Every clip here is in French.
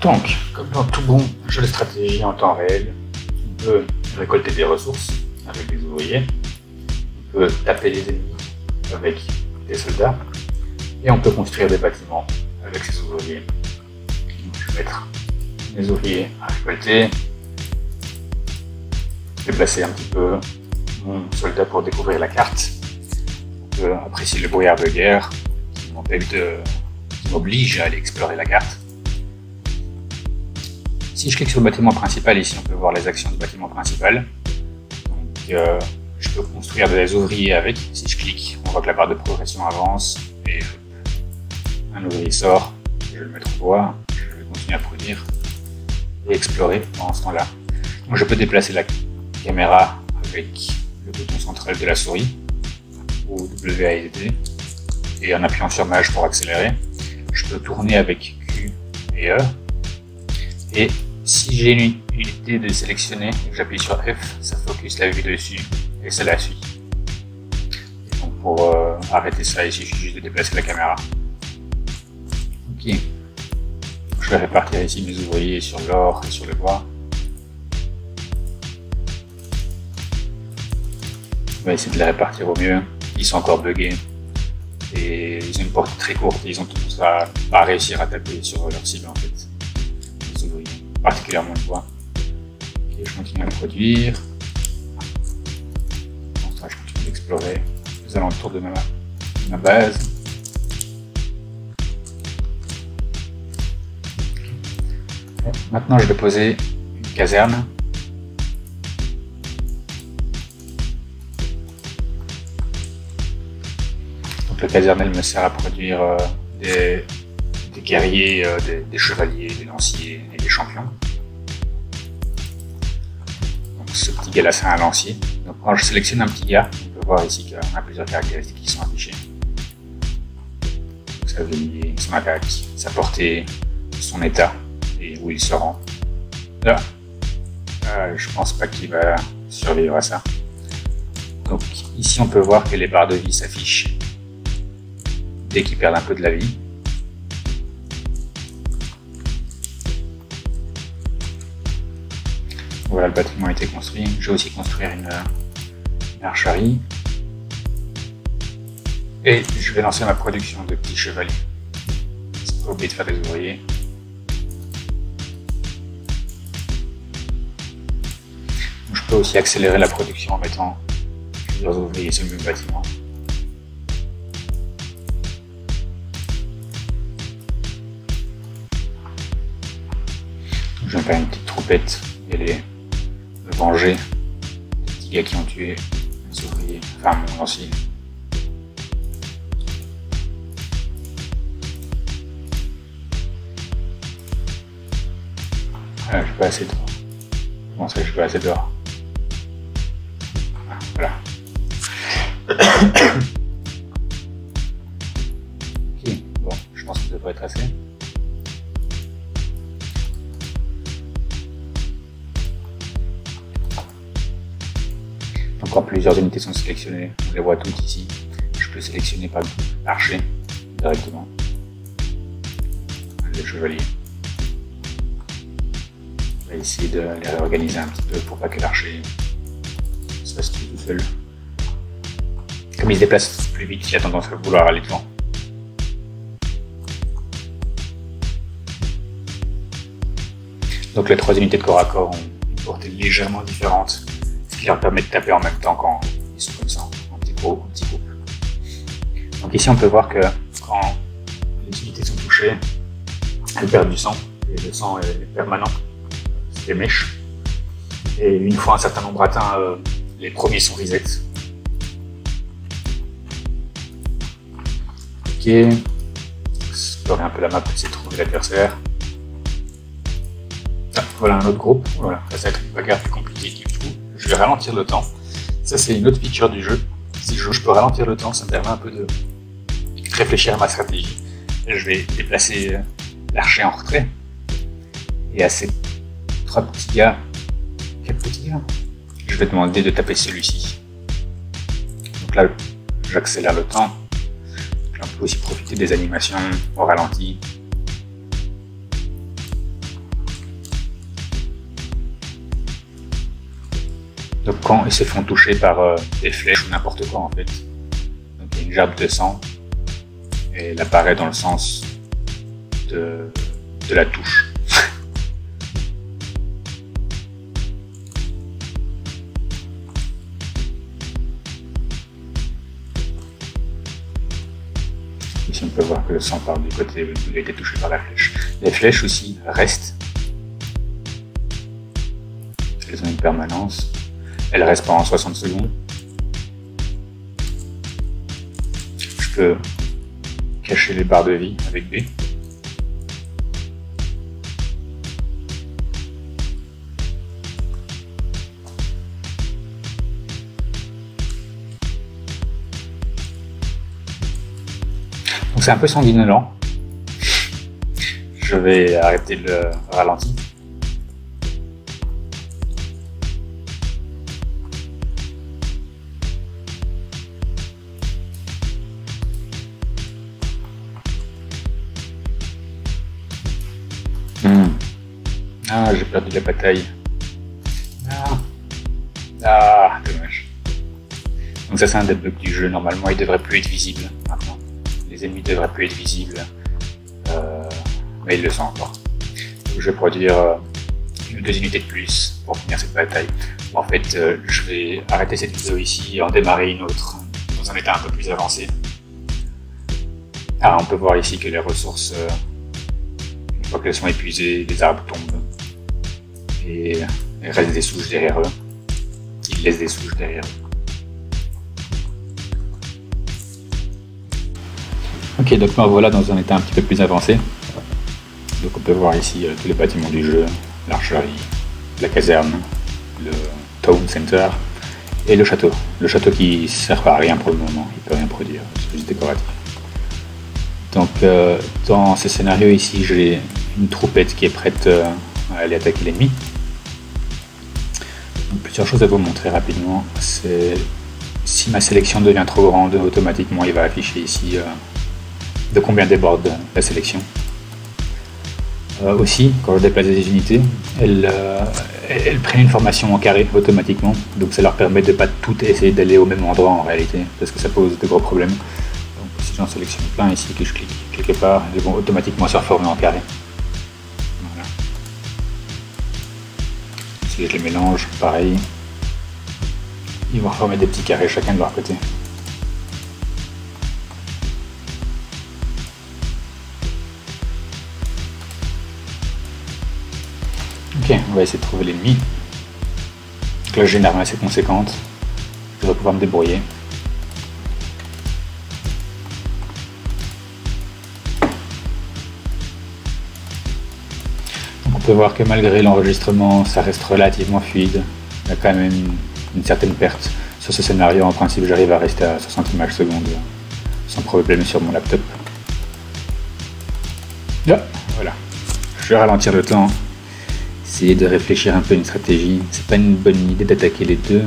Donc, comme dans tout bon jeu de stratégie en temps réel, on peut récolter des ressources avec des ouvriers, on peut taper les ennemis avec des soldats, et on peut construire des bâtiments avec ces ouvriers. Donc, je vais mettre mes ouvriers à récolter, déplacer un petit peu mon soldat pour découvrir la carte, pour apprécier le brouillard de guerre qui m'oblige à aller explorer la carte. Si je clique sur le bâtiment principal, ici on peut voir les actions du bâtiment principal. Donc, je peux construire des ouvriers avec. Si je clique, on voit que la barre de progression avance et un ouvrier sort. Je vais le mettre au bois. Je vais continuer à produire et explorer pendant ce temps-là. Donc, je peux déplacer la caméra avec le bouton central de la souris ou WASD et en appuyant sur Maj pour accélérer. Je peux tourner avec Q et E. Et si j'ai une unité de sélectionner et que j'appuie sur F, ça focus la vue dessus et ça la suit. Et donc pour arrêter ça, il suffit juste de déplacer la caméra. Ok. Je vais répartir ici mes ouvriers sur l'or et sur le bois. On va essayer de les répartir au mieux. Ils sont encore buggés et ils ont une portée très courte. Ils ont tendance à pas réussir à taper sur leur cible en fait. Les ouvriers, particulièrement le bois. Okay, je continue à produire. Pour ça, je continue d'explorer les alentours de ma base. Okay. Maintenant, je vais poser une caserne. Le casernel me sert à produire des guerriers, des chevaliers, des lanciers et des champions. Donc ce petit gars là c'est un lancier. Donc quand je sélectionne un petit gars, on peut voir ici qu'on a plusieurs caractéristiques qui sont affichées. Donc, sa vie, son attaque, sa portée, son état et où il se rend. Là, je pense pas qu'il va survivre à ça. Donc ici on peut voir que les barres de vie s'affichent dès qu'ils perdent un peu de la vie. Voilà, le bâtiment a été construit. Je vais aussi construire une archerie. Et je vais lancer ma production de petits chevaliers. Pas oublier de faire des ouvriers. Je peux aussi accélérer la production en mettant plusieurs ouvriers sur le même bâtiment. Je vais faire une petite troupette et aller me venger des petits gars qui ont tué mes ouvriers, enfin mon lancier. Ah, je suis pas assez d'or. Comment ça, je suis pas assez d'or? Voilà. Ok, bon, je pense que ça devrait être assez. Quand plusieurs unités sont sélectionnées, on les voit toutes ici. Je peux sélectionner par l'archer directement. Le chevalier. On va essayer de les réorganiser un petit peu pour pas que l'archer se fasse tuer tout seul. Comme il se déplace plus vite, il a tendance à vouloir aller devant. Donc les 3 unités de corps à corps ont une portée légèrement différente, ce qui leur permet de taper en même temps quand ils sont comme ça, en petits groupes. Donc ici on peut voir que quand les unités sont touchées, elles perdent du sang, et le sang est permanent, c'est des mèches. Et une fois un certain nombre atteint, les premiers sont reset. Ok, explorer un peu la map, essayer de trouver l'adversaire. Ah, voilà un autre groupe, voilà, ça va être une bagarre plus compliquée du coup. Je vais ralentir le temps. Ça c'est une autre feature du jeu. Si je peux ralentir le temps, ça me permet un peu de réfléchir à ma stratégie. Et je vais déplacer l'archer en retrait. Et à ces 3 petits gars, 4 petits gars, je vais demander de taper celui-ci. Donc là, j'accélère le temps. On peut aussi profiter des animations au ralenti. Donc quand ils se font toucher par des flèches ou n'importe quoi en fait, donc il y a une gerbe de sang et elle apparaît dans le sens de la touche. Ici on peut voir que le sang part du côté où il a été touché par la flèche. Les flèches aussi restent. Elles ont une permanence. Elles restent pendant 60 secondes. Je peux cacher les barres de vie avec B. Donc c'est un peu sanguinolent. Je vais arrêter le ralenti. Ah, j'ai perdu la bataille. Ah, dommage. Donc ça c'est un des bugs du jeu. Normalement il devrait plus être visible maintenant. Les ennemis devraient plus être visibles. Mais ils le sont encore. Donc, je vais produire 2 unités de plus pour finir cette bataille. En fait, je vais arrêter cette vidéo ici et en démarrer une autre dans un état un peu plus avancé. Ah, on peut voir ici que les ressources, une fois qu'elles sont épuisées, les arbres tombent. Et il reste des souches derrière eux. Ils laissent des souches derrière eux. Ok, donc me voilà dans un état un petit peu plus avancé. Donc on peut voir ici tous les bâtiments du jeu, l'archerie, la caserne, le town center et le château. Le château qui sert à rien pour le moment, il peut rien produire, c'est juste décoratif. Donc dans ce scénario ici, j'ai une troupette qui est prête à aller attaquer l'ennemi. Plusieurs choses à vous montrer rapidement. C'est si ma sélection devient trop grande, automatiquement il va afficher ici de combien déborde la sélection. Aussi, quand je déplace des unités, elles prennent une formation en carré automatiquement, donc ça leur permet de ne pas tout essayer d'aller au même endroit en réalité, parce que ça pose de gros problèmes. Donc si j'en sélectionne plein ici, que je clique quelque part, elles vont automatiquement se reformer en carré. Voilà. Si je les mélange, pareil, ils vont reformer des petits carrés chacun de leur côté. Ok, on va essayer de trouver l'ennemi. Donc là j'ai une arme assez conséquente, je vais pouvoir me débrouiller. Donc on peut voir que malgré l'enregistrement, ça reste relativement fluide. Il y a quand même une certaine perte. Sur ce scénario, en principe, j'arrive à rester à 60 images secondes sans problème sur mon laptop. Là, voilà. Je vais ralentir le temps. Essayer de réfléchir un peu à une stratégie. C'est pas une bonne idée d'attaquer les deux.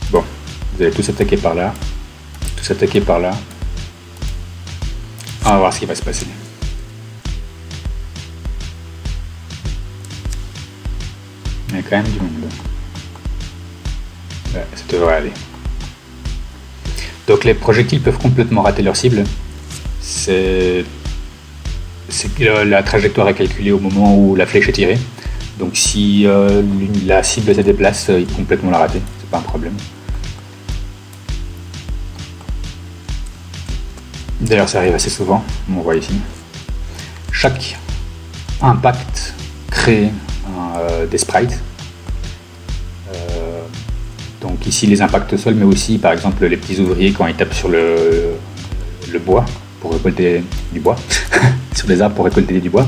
Bon, vous allez tous attaquer par là. Tous attaquer par là. On va voir ce qui va se passer. Il y a quand même du monde. Ouais, ça devrait aller. Donc les projectiles peuvent complètement rater leur cible. C'est que la trajectoire est calculée au moment où la flèche est tirée. Donc si la cible se déplace, il peut complètement la rater. C'est pas un problème. D'ailleurs ça arrive assez souvent, on voit ici. Chaque impact crée des sprites. Donc ici les impacts au sol, mais aussi par exemple les petits ouvriers quand ils tapent sur le bois pour récolter du bois, sur les arbres pour récolter du bois.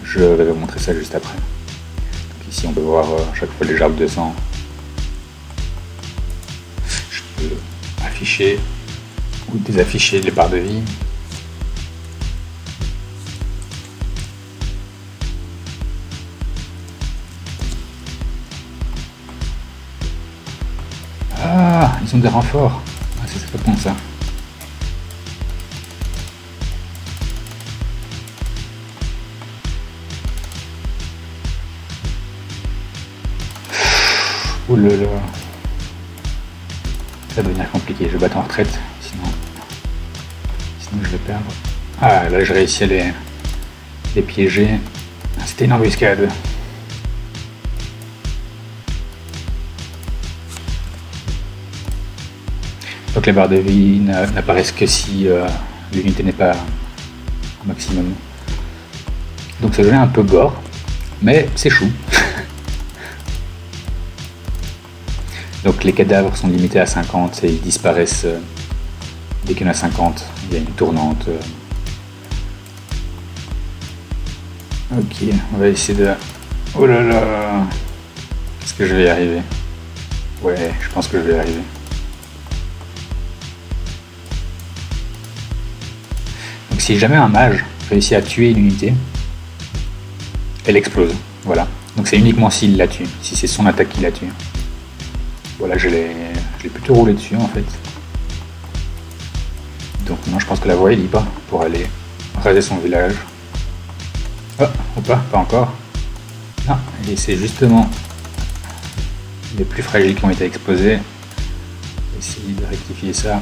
Je vais vous montrer ça juste après. Donc ici on peut voir chaque fois les gerbes de sang. Je peux afficher ou désafficher les barres de vie. Ah, ils ont des renforts. Ah, c'est pas bon ça. Ouh là là. Ça va devenir compliqué, je vais battre en retraite, sinon je vais perdre. Ah là je réussis à les piéger. C'était une embuscade. Donc les barres de vie n'apparaissent que si l'unité n'est pas au maximum. Donc ça devient un peu gore, mais c'est chou. Donc les cadavres sont limités à 50 et ils disparaissent dès qu'il y en a 50. Il y a une tournante. Ok, on va essayer de... Oh là là! Est-ce que je vais y arriver? Ouais, je pense que je vais y arriver. Donc si jamais un mage réussit à tuer une unité, elle explose. Voilà. Donc c'est uniquement s'il la tue, si c'est son attaque qui la tue. Voilà, je l'ai plutôt roulé dessus en fait. Donc non, je pense que la voie est libre pour aller raser son village. Oh, ou pas encore. Non, et c'est justement les plus fragiles qui ont été exposés. Essayer de rectifier ça.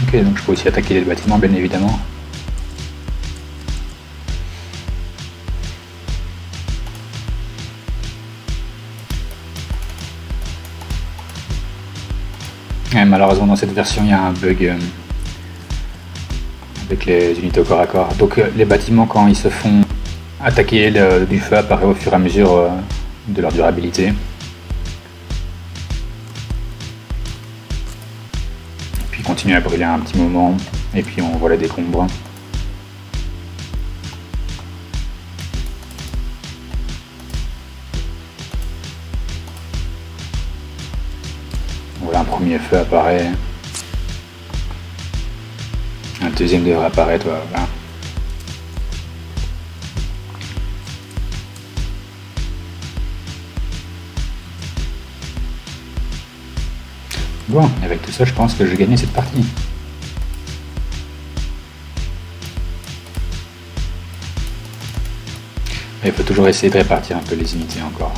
Ok, donc je peux aussi attaquer les bâtiments, bien évidemment. Et malheureusement, dans cette version, il y a un bug avec les unités au corps à corps. Donc les bâtiments, quand ils se font attaquer, du feu apparaît au fur et à mesure de leur durabilité. Continue à brûler un petit moment et puis on voit la décombre. Voilà, un premier feu apparaît, un deuxième devrait apparaître. Voilà. Bon, avec tout ça, je pense que j'ai gagné cette partie. Mais il faut toujours essayer de répartir un peu les unités encore.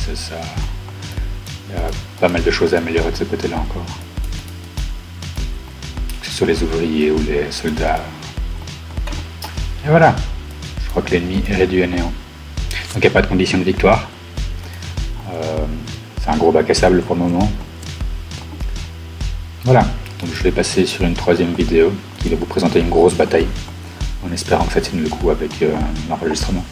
Il y a pas mal de choses à améliorer de ce côté-là encore. Que ce soit les ouvriers ou les soldats. Et voilà. Je crois que l'ennemi est réduit à néant. Donc il n'y a pas de condition de victoire. C'est un gros bac à sable pour le moment. Voilà, donc je vais passer sur une troisième vidéo qui va vous présenter une grosse bataille, en espérant que ça tienne le coup avec l'enregistrement.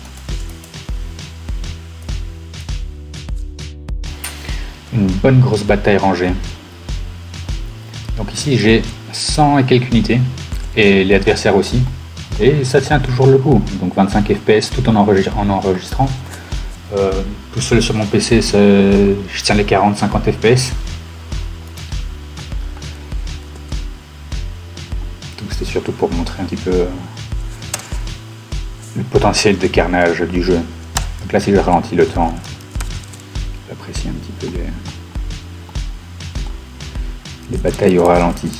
Une bonne grosse bataille rangée. Donc ici j'ai 100 et quelques unités, et les adversaires aussi, et ça tient toujours le coup, donc 25 FPS tout en enregistrant. Tout seul sur mon PC, je tiens les 40-50 FPS. C'est surtout pour montrer un petit peu le potentiel de carnage du jeu. Donc là, si je ralentis le temps, j'apprécie un petit peu les batailles au ralenti.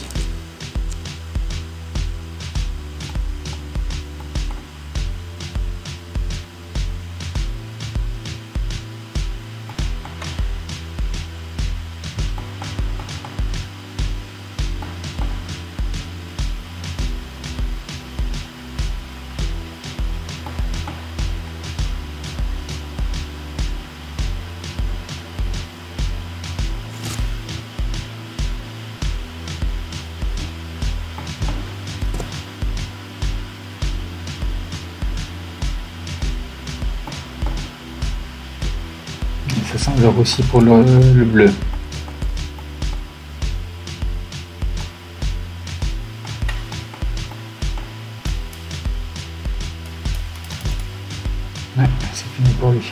Ça semble aussi pour le bleu. Ouais, c'est fini pour lui.